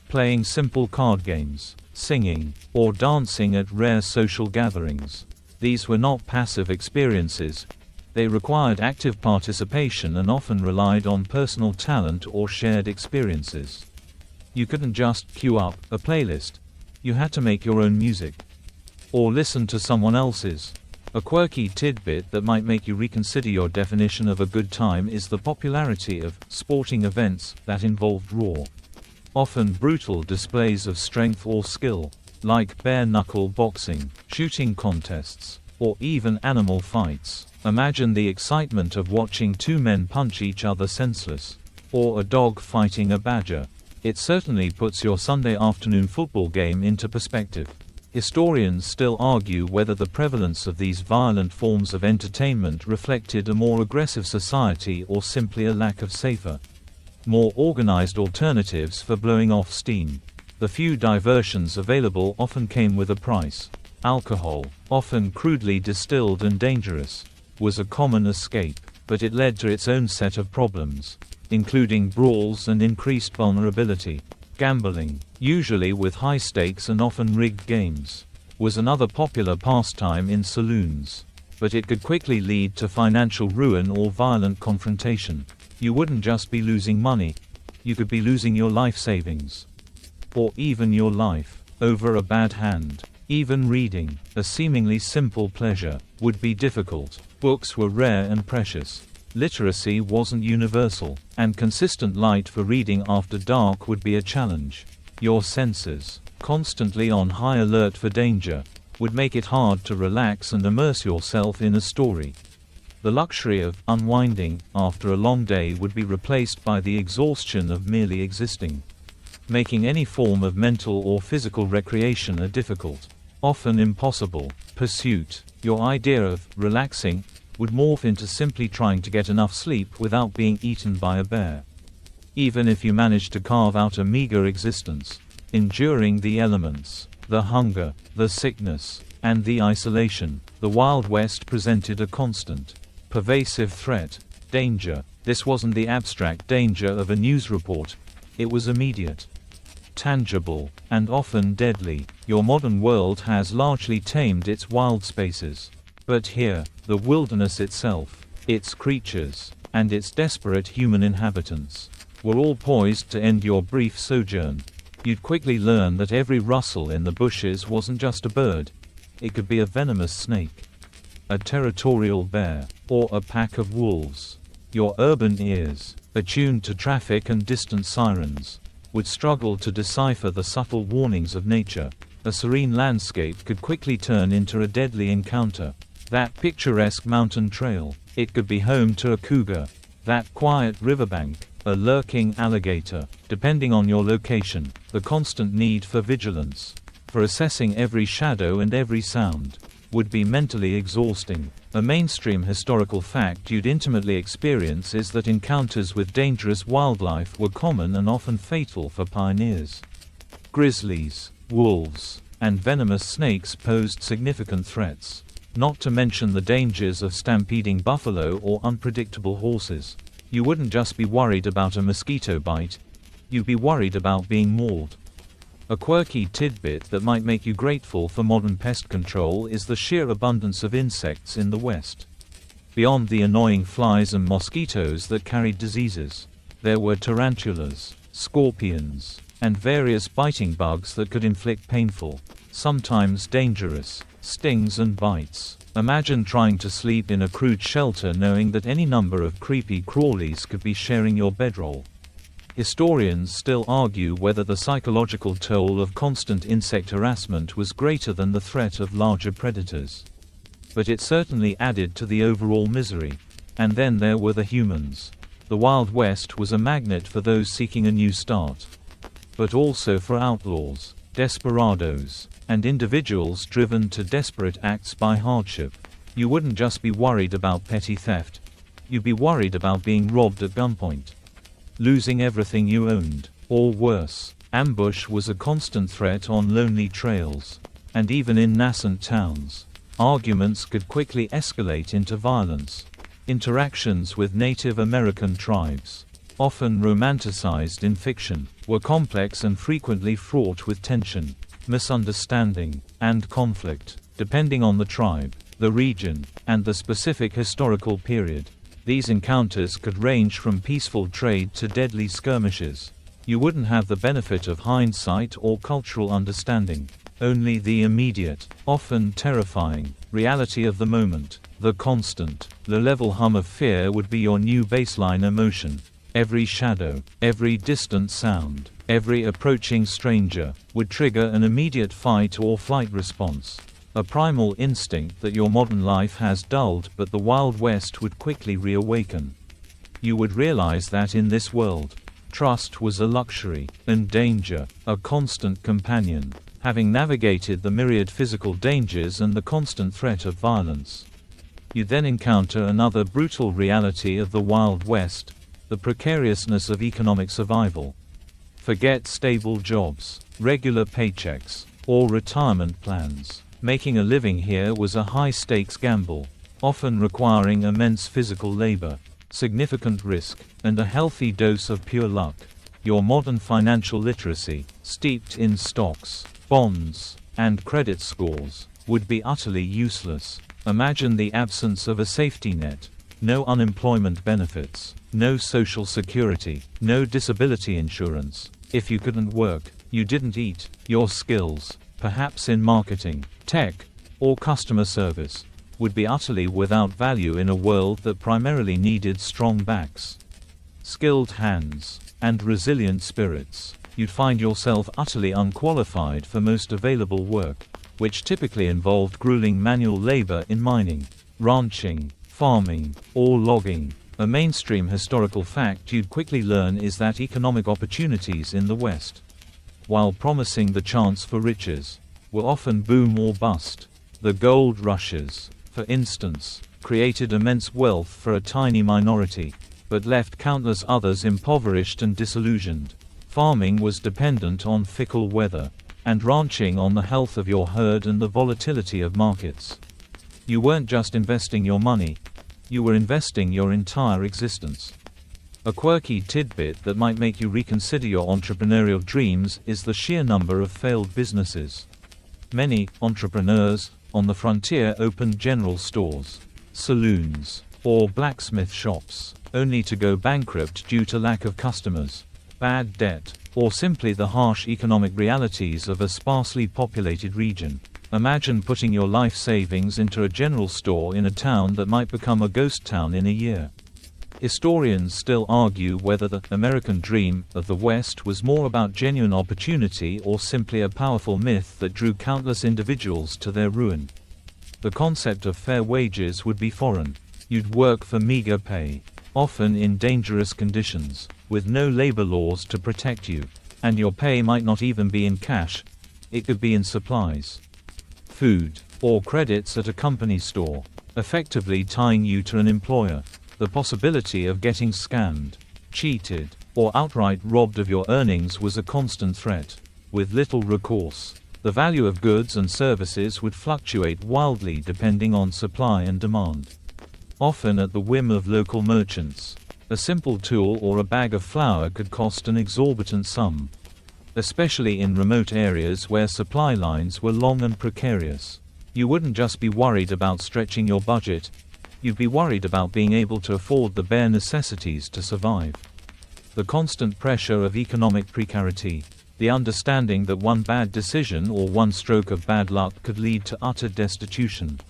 playing simple card games, singing, or dancing at rare social gatherings. These were not passive experiences. They required active participation and often relied on personal talent or shared experiences. You couldn't just queue up a playlist. You had to make your own music, or listen to someone else's. A quirky tidbit that might make you reconsider your definition of a good time is the popularity of sporting events that involved raw, often brutal displays of strength or skill, like bare-knuckle boxing, shooting contests, or even animal fights. Imagine the excitement of watching two men punch each other senseless, or a dog fighting a badger. It certainly puts your Sunday afternoon football game into perspective. Historians still argue whether the prevalence of these violent forms of entertainment reflected a more aggressive society or simply a lack of safer, more organized alternatives for blowing off steam. The few diversions available often came with a price. Alcohol, often crudely distilled and dangerous, was a common escape. but it led to its own set of problems, including brawls and increased vulnerability. Gambling, usually with high stakes and often rigged games, was another popular pastime in saloons, but it could quickly lead to financial ruin or violent confrontation. You wouldn't just be losing money, you could be losing your life savings, or even your life, over a bad hand. Even reading, a seemingly simple pleasure, would be difficult. Books were rare and precious. Literacy wasn't universal, and consistent light for reading after dark would be a challenge. Your senses, constantly on high alert for danger, would make it hard to relax and immerse yourself in a story. The luxury of unwinding after a long day would be replaced by the exhaustion of merely existing, making any form of mental or physical recreation a difficult, often impossible, pursuit. Your idea of relaxing would morph into simply trying to get enough sleep without being eaten by a bear. Even if you managed to carve out a meager existence, enduring the elements, the hunger, the sickness, and the isolation, the Wild West presented a constant, pervasive threat, danger. This wasn't the abstract danger of a news report, it was immediate, tangible, and often deadly. Your modern world has largely tamed its wild spaces. But here, the wilderness itself, its creatures, and its desperate human inhabitants, were all poised to end your brief sojourn. You'd quickly learn that every rustle in the bushes wasn't just a bird. It could be a venomous snake, a territorial bear, or a pack of wolves. Your urban ears, attuned to traffic and distant sirens, would struggle to decipher the subtle warnings of nature. A serene landscape could quickly turn into a deadly encounter. That picturesque mountain trail, it could be home to a cougar. That quiet riverbank, a lurking alligator. Depending on your location, the constant need for vigilance, for assessing every shadow and every sound, would be mentally exhausting. A mainstream historical fact you'd intimately experience is that encounters with dangerous wildlife were common and often fatal for pioneers. Grizzlies, wolves, and venomous snakes posed significant threats, not to mention the dangers of stampeding buffalo or unpredictable horses. You wouldn't just be worried about a mosquito bite, you'd be worried about being mauled. A quirky tidbit that might make you grateful for modern pest control is the sheer abundance of insects in the West. Beyond the annoying flies and mosquitoes that carried diseases, there were tarantulas, scorpions, and various biting bugs that could inflict painful, sometimes dangerous, stings and bites. Imagine trying to sleep in a crude shelter knowing that any number of creepy crawlies could be sharing your bedroll. Historians still argue whether the psychological toll of constant insect harassment was greater than the threat of larger predators. But it certainly added to the overall misery. And then there were the humans. The Wild West was a magnet for those seeking a new start, but also for outlaws, desperados, and individuals driven to desperate acts by hardship. You wouldn't just be worried about petty theft, you'd be worried about being robbed at gunpoint, losing everything you owned, or worse. Ambush was a constant threat on lonely trails, and even in nascent towns. Arguments could quickly escalate into violence. Interactions with Native American tribes, often romanticized in fiction, were complex and frequently fraught with tension, misunderstanding, and conflict, depending on the tribe, the region, and the specific historical period. These encounters could range from peaceful trade to deadly skirmishes. You wouldn't have the benefit of hindsight or cultural understanding, only the immediate, often terrifying, reality of the moment. The constant, low-level hum of fear would be your new baseline emotion. Every shadow, every distant sound, every approaching stranger, would trigger an immediate fight or flight response. A primal instinct that your modern life has dulled, but the Wild West would quickly reawaken. You would realize that in this world, trust was a luxury, and danger, a constant companion. Having navigated the myriad physical dangers and the constant threat of violence, you then encounter another brutal reality of the Wild West, the precariousness of economic survival. Forget stable jobs, regular paychecks, or retirement plans. Making a living here was a high-stakes gamble. often requiring immense physical labor, significant risk, and a healthy dose of pure luck. Your modern financial literacy, steeped in stocks, bonds, and credit scores, would be utterly useless. Imagine the absence of a safety net. No unemployment benefits, no social security, no disability insurance. If you couldn't work, you didn't eat. Your skills, perhaps in marketing, tech, or customer service, would be utterly without value in a world that primarily needed strong backs, skilled hands, and resilient spirits. You'd find yourself utterly unqualified for most available work, which typically involved grueling manual labor in mining, ranching, farming, or logging. A mainstream historical fact you'd quickly learn is that economic opportunities in the West, while promising the chance for riches, will often boom or bust. The gold rushes, for instance, created immense wealth for a tiny minority, but left countless others impoverished and disillusioned. Farming was dependent on fickle weather, and ranching on the health of your herd and the volatility of markets. You weren't just investing your money, you were investing your entire existence. A quirky tidbit that might make you reconsider your entrepreneurial dreams is the sheer number of failed businesses. Many entrepreneurs on the frontier opened general stores, saloons, or blacksmith shops, only to go bankrupt due to lack of customers, bad debt, or simply the harsh economic realities of a sparsely populated region. Imagine putting your life savings into a general store in a town that might become a ghost town in a year. Historians still argue whether the American dream of the West was more about genuine opportunity or simply a powerful myth that drew countless individuals to their ruin. The concept of fair wages would be foreign. You'd work for meager pay, often in dangerous conditions, with no labor laws to protect you. And your pay might not even be in cash, it could be in supplies, food, or credits at a company store, effectively tying you to an employer. The possibility of getting scammed, cheated, or outright robbed of your earnings was a constant threat. With little recourse, the value of goods and services would fluctuate wildly depending on supply and demand, often at the whim of local merchants. A simple tool or a bag of flour could cost an exorbitant sum, especially in remote areas where supply lines were long and precarious. You wouldn't just be worried about stretching your budget, you'd be worried about being able to afford the bare necessities to survive. The constant pressure of economic precarity, the understanding that one bad decision or one stroke of bad luck could lead to utter destitution,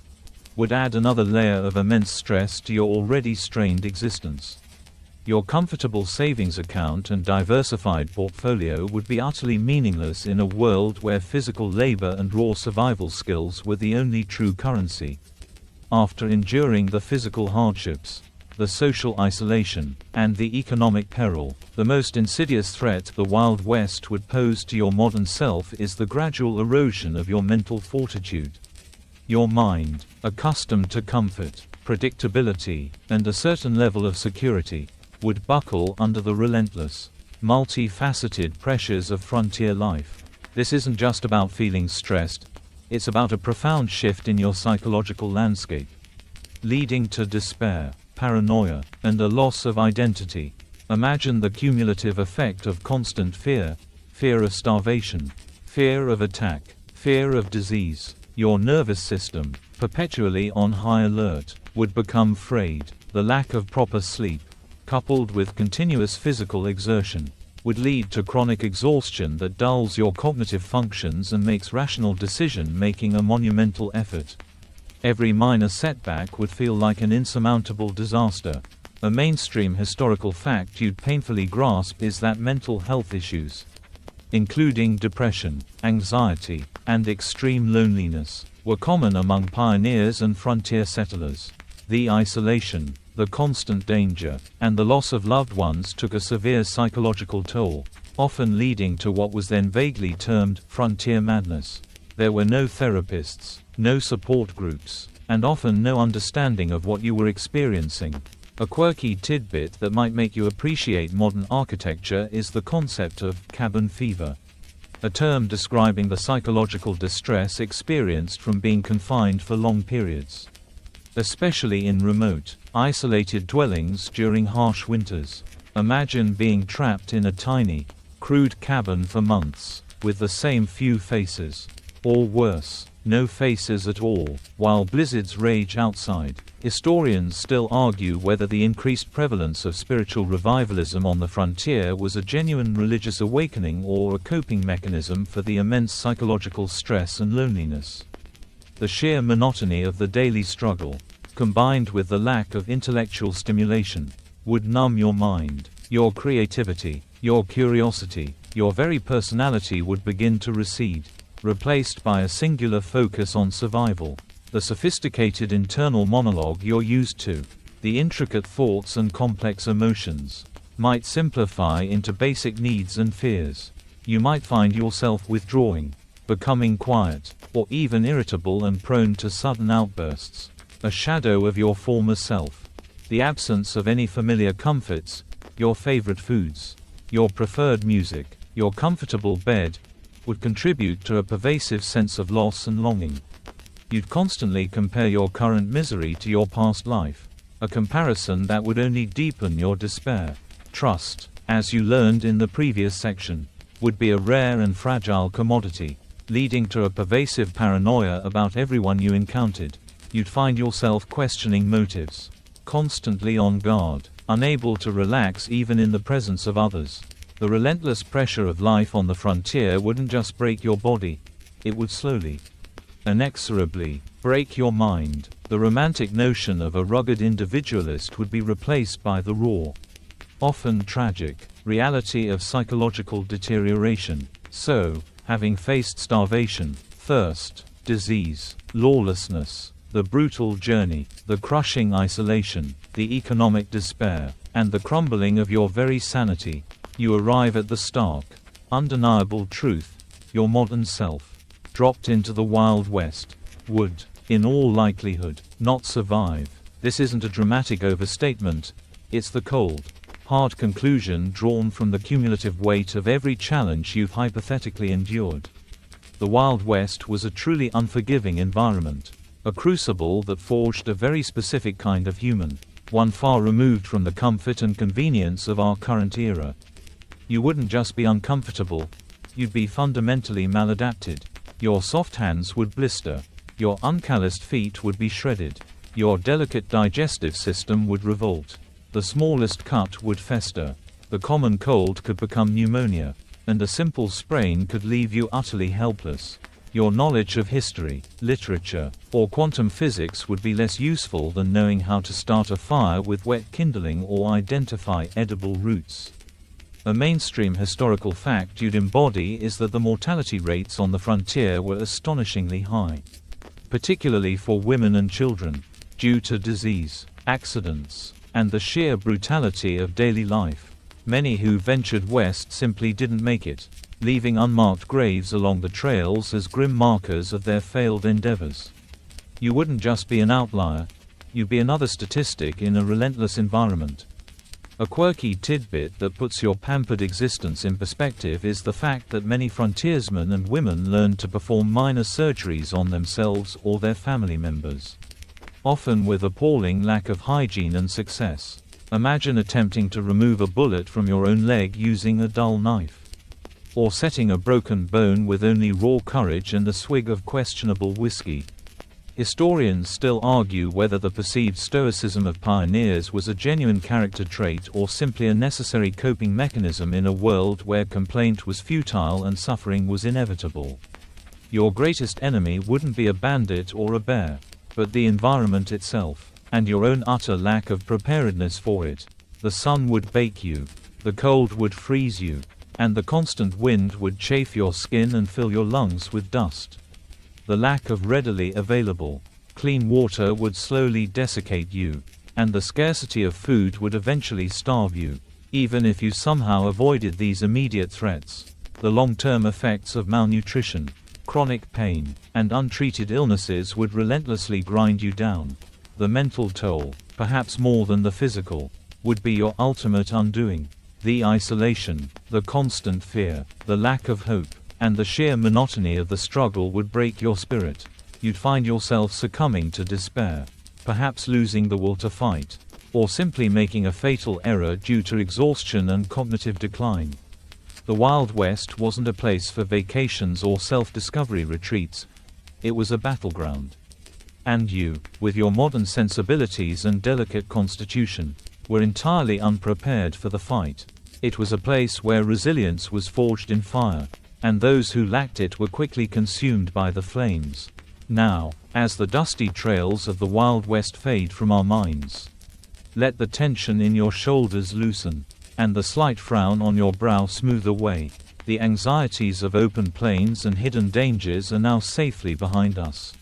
would add another layer of immense stress to your already strained existence. Your comfortable savings account and diversified portfolio would be utterly meaningless in a world where physical labor and raw survival skills were the only true currency. After enduring the physical hardships, the social isolation, and the economic peril, the most insidious threat the Wild West would pose to your modern self is the gradual erosion of your mental fortitude. Your mind, accustomed to comfort, predictability, and a certain level of security, would buckle under the relentless, multi-faceted pressures of frontier life. This isn't just about feeling stressed, it's about a profound shift in your psychological landscape, leading to despair, paranoia, and a loss of identity. Imagine the cumulative effect of constant fear, fear of starvation, fear of attack, fear of disease. Your nervous system, perpetually on high alert, would become frayed. The lack of proper sleep, coupled with continuous physical exertion, would lead to chronic exhaustion that dulls your cognitive functions and makes rational decision-making a monumental effort. Every minor setback would feel like an insurmountable disaster. A mainstream historical fact you'd painfully grasp is that mental health issues, including depression, anxiety, and extreme loneliness, were common among pioneers and frontier settlers. The isolation, the constant danger, and the loss of loved ones took a severe psychological toll, often leading to what was then vaguely termed frontier madness. There were no therapists, no support groups, and often no understanding of what you were experiencing. A quirky tidbit that might make you appreciate modern architecture is the concept of cabin fever, a term describing the psychological distress experienced from being confined for long periods. especially in remote, isolated dwellings during harsh winters. Imagine being trapped in a tiny, crude cabin for months, with the same few faces. Or worse, no faces at all, while blizzards rage outside. Historians still argue whether the increased prevalence of spiritual revivalism on the frontier was a genuine religious awakening or a coping mechanism for the immense psychological stress and loneliness. The sheer monotony of the daily struggle, combined with the lack of intellectual stimulation, would numb your mind. Your creativity, your curiosity, your very personality would begin to recede, replaced by a singular focus on survival. The sophisticated internal monologue you're used to, the intricate thoughts and complex emotions, might simplify into basic needs and fears. You might find yourself withdrawing, becoming quiet, or even irritable and prone to sudden outbursts. A shadow of your former self. The absence of any familiar comforts, your favorite foods, your preferred music, your comfortable bed, would contribute to a pervasive sense of loss and longing. You'd constantly compare your current misery to your past life, a comparison that would only deepen your despair. Trust, as you learned in the previous section, would be a rare and fragile commodity, leading to a pervasive paranoia about everyone you encountered. You'd find yourself questioning motives, constantly on guard, unable to relax even in the presence of others. The relentless pressure of life on the frontier wouldn't just break your body, it would slowly, inexorably, break your mind. The romantic notion of a rugged individualist would be replaced by the raw, often tragic, reality of psychological deterioration. So, having faced starvation, thirst, disease, lawlessness, the brutal journey, the crushing isolation, the economic despair, and the crumbling of your very sanity, you arrive at the stark, undeniable truth: your modern self, dropped into the Wild West, would, in all likelihood, not survive. This isn't a dramatic overstatement, it's the cold, hard conclusion drawn from the cumulative weight of every challenge you've hypothetically endured. The Wild West was a truly unforgiving environment, a crucible that forged a very specific kind of human, one far removed from the comfort and convenience of our current era. You wouldn't just be uncomfortable, you'd be fundamentally maladapted. Your soft hands would blister, your uncalloused feet would be shredded, your delicate digestive system would revolt, the smallest cut would fester, the common cold could become pneumonia, and a simple sprain could leave you utterly helpless. Your knowledge of history, literature, or quantum physics would be less useful than knowing how to start a fire with wet kindling or identify edible roots. A mainstream historical fact you'd embody is that the mortality rates on the frontier were astonishingly high, particularly for women and children, due to disease, accidents, and the sheer brutality of daily life. Many who ventured west simply didn't make it, leaving unmarked graves along the trails as grim markers of their failed endeavors. You wouldn't just be an outlier, you'd be another statistic in a relentless environment. A quirky tidbit that puts your pampered existence in perspective is the fact that many frontiersmen and women learned to perform minor surgeries on themselves or their family members, often with appalling lack of hygiene and success. Imagine attempting to remove a bullet from your own leg using a dull knife, or setting a broken bone with only raw courage and a swig of questionable whiskey. Historians still argue whether the perceived stoicism of pioneers was a genuine character trait or simply a necessary coping mechanism in a world where complaint was futile and suffering was inevitable. Your greatest enemy wouldn't be a bandit or a bear, but the environment itself, and your own utter lack of preparedness for it. The sun would bake you, the cold would freeze you, and the constant wind would chafe your skin and fill your lungs with dust. The lack of readily available, clean water would slowly desiccate you, and the scarcity of food would eventually starve you. Even if you somehow avoided these immediate threats, the long-term effects of malnutrition, chronic pain, and untreated illnesses would relentlessly grind you down. The mental toll, perhaps more than the physical, would be your ultimate undoing. The isolation, the constant fear, the lack of hope, and the sheer monotony of the struggle would break your spirit. You'd find yourself succumbing to despair, perhaps losing the will to fight, or simply making a fatal error due to exhaustion and cognitive decline. The Wild West wasn't a place for vacations or self-discovery retreats. It was a battleground. And you, with your modern sensibilities and delicate constitution, were entirely unprepared for the fight. It was a place where resilience was forged in fire, and those who lacked it were quickly consumed by the flames. Now, as the dusty trails of the Wild West fade from our minds, let the tension in your shoulders loosen, and the slight frown on your brow smooth away. The anxieties of open plains and hidden dangers are now safely behind us.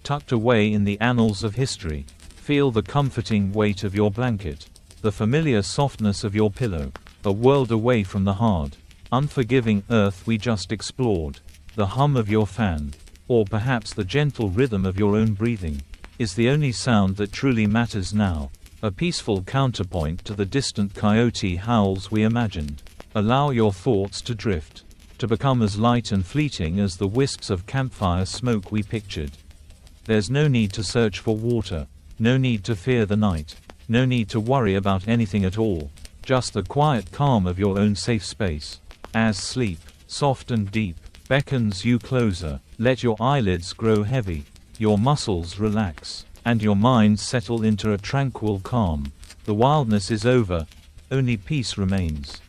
Tucked away in the annals of history, feel the comforting weight of your blanket, the familiar softness of your pillow, a world away from the hard, unforgiving earth we just explored. The hum of your fan, or perhaps the gentle rhythm of your own breathing, is the only sound that truly matters now, a peaceful counterpoint to the distant coyote howls we imagined. Allow your thoughts to drift, to become as light and fleeting as the wisps of campfire smoke we pictured. There's no need to search for water, no need to fear the night, no need to worry about anything at all, just the quiet calm of your own safe space. As sleep, soft and deep, beckons you closer, let your eyelids grow heavy, your muscles relax, and your mind settle into a tranquil calm. The wildness is over, only peace remains.